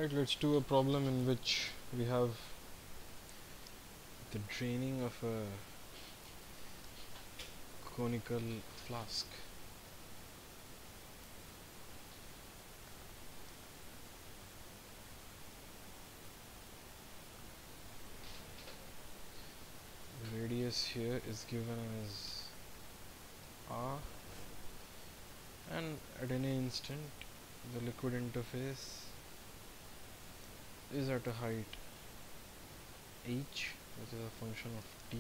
Alright, let's do a problem in which we have the draining of a conical flask. The radius here is given as R, and at any instant the liquid interface is at a height h, which is a function of t.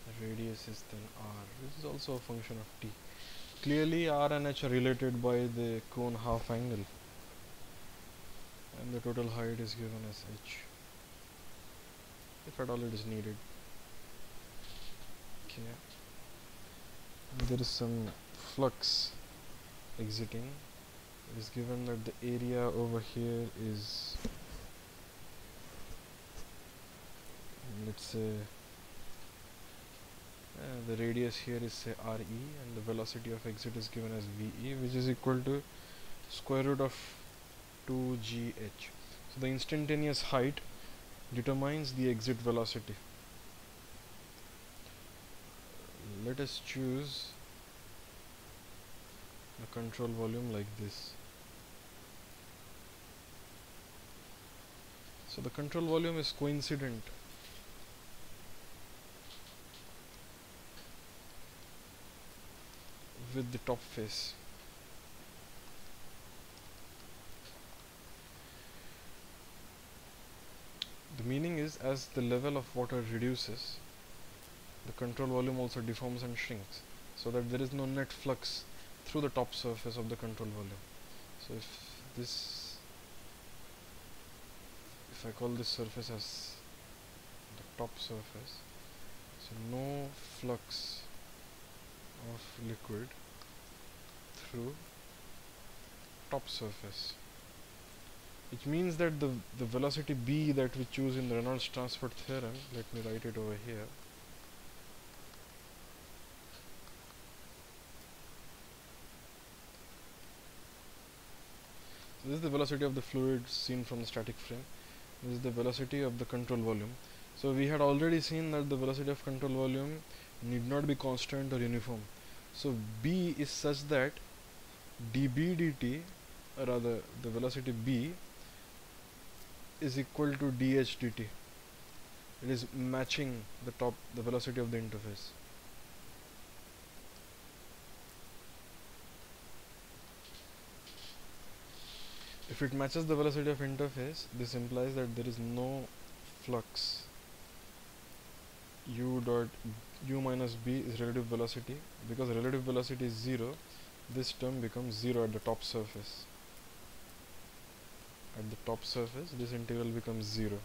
The radius is then r, which is also a function of t. Clearly r and h are related by the cone half angle, and the total height is given as h, if at all it is needed. Okay, and there is some flux exiting. It is given that the area over here is, let's say, the radius here is say RE, and the velocity of exit is given as VE, which is equal to square root of 2gh. So the instantaneous height determines the exit velocity. Let us choose the control volume like this. So the control volume is coincident with the top face. The meaning is, as the level of water reduces, the control volume also deforms and shrinks, so that there is no net flux through the top surface of the control volume. So if I call this surface as the top surface, so no flux of liquid through top surface, which means that the velocity b that we choose in the Reynolds transport theorem, let me write it over here, so this is the velocity of the fluid seen from the static frame. This is the velocity of the control volume. So we had already seen that the velocity of control volume need not be constant or uniform. So b is such that dB dt, or rather the velocity b, is equal to dH dt. It is matching the velocity of the interface. If it matches the velocity of interface, this implies that there is no flux. U minus b is relative velocity. Because relative velocity is 0, this term becomes 0 at the top surface. At the top surface, this integral becomes 0.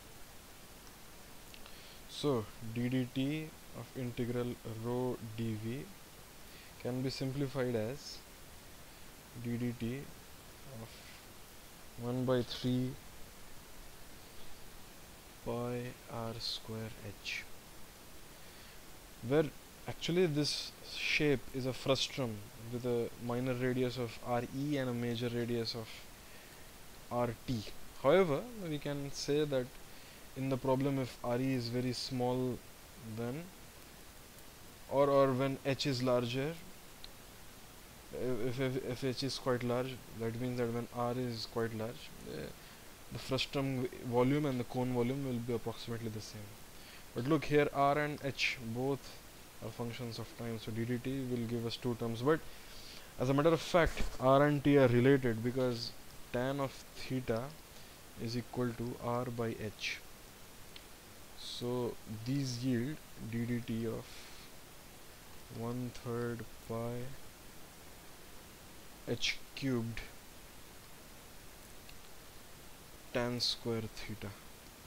So ddt of integral rho dv can be simplified as ddt of 1 by 3 pi r square h, where actually this shape is a frustrum with a minor radius of RE and a major radius of RT. However, we can say that in the problem, if RE is very small, then or when h is larger, if h is quite large, that means that when r is quite large, the frustrum volume and the cone volume will be approximately the same. But look here, r and h both are functions of time, so ddt will give us two terms. But as a matter of fact, r and t are related because tan of theta is equal to r by h. So these yield ddt of 1/3 pi h cubed tan square theta,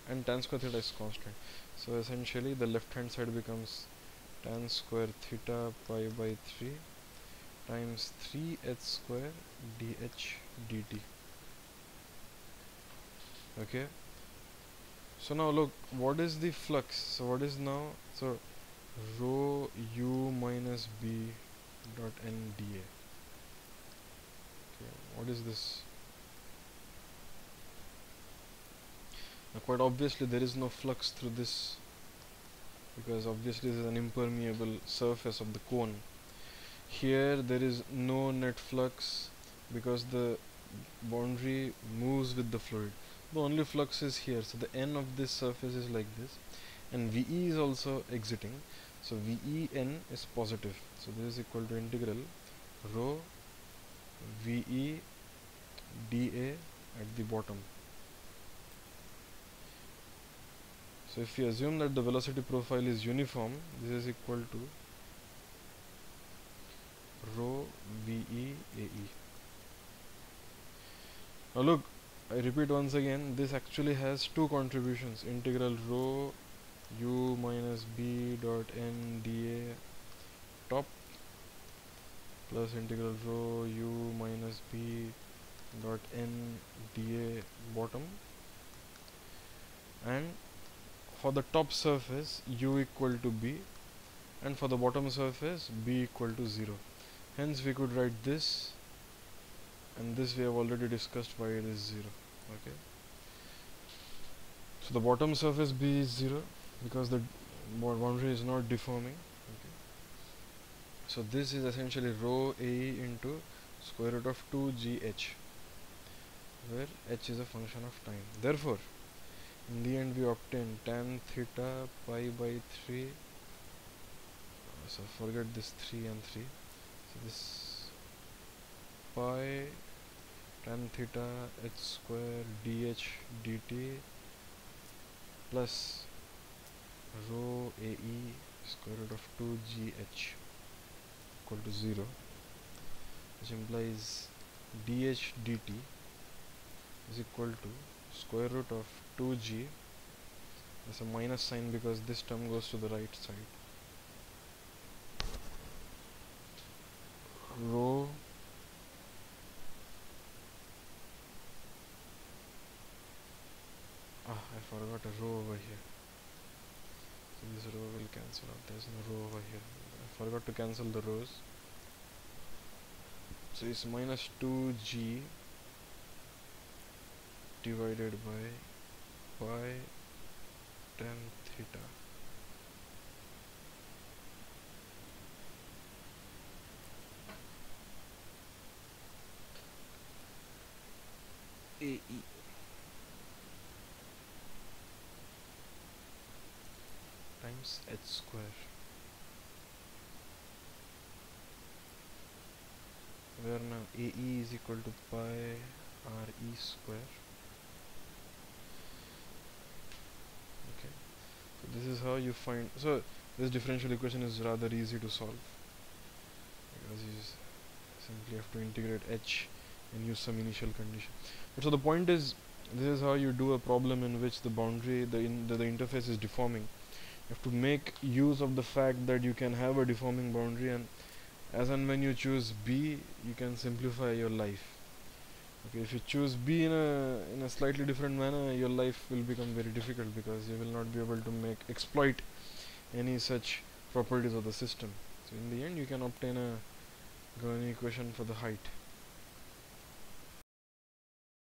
and tan square theta is constant. So essentially the left hand side becomes tan square theta pi by 3 times 3h square dh dt. Okay, so now look, what is the flux? So what is now, so rho u minus b dot n dA. Okay, what is this? Now quite obviously there is no flux through this, because obviously this is an impermeable surface of the cone. Here there is no net flux because the boundary moves with the fluid. The only flux is here, so the n of this surface is like this, and VE is also exiting, so VEN is positive. So this is equal to integral rho VE dA at the bottom. So if we assume that the velocity profile is uniform, this is equal to rho VE AE. Now look, I repeat once again, this actually has two contributions: integral rho u minus b dot n dA top plus integral rho u minus b dot n dA bottom, and for the top surface u equal to b, and for the bottom surface b equal to 0. Hence we could write this, and this we have already discussed why it is 0. Okay, so the bottom surface b is 0 because the boundary is not deforming. Okay, so this is essentially rho AE into square root of 2gh, where h is a function of time. Therefore in the end we obtain tan theta pi by 3, so forget this 3 and 3, so this pi tan theta h square dh dt plus rho AE square root of 2gh equal to 0, which implies dh dt is equal to square root of 2g, there's a minus sign because this term goes to the right side, rho I forgot a rho over here, so this rho will cancel out, there's no rho over here, I forgot to cancel the rows, so it's minus 2g divided by pi tan theta AE times h square, where now AE is equal to pi RE square. Okay, so this is how you find, so this differential equation is rather easy to solve because you simply have to integrate h and use some initial condition. But so the point is, this is how you do a problem in which the boundary, the interface is deforming. You have to make use of the fact that you can have a deforming boundary, and as and when you choose B, you can simplify your life. Okay, if you choose B in a slightly different manner, your life will become very difficult because you will not be able to exploit any such properties of the system. So in the end, you can obtain a Gaussian equation for the height.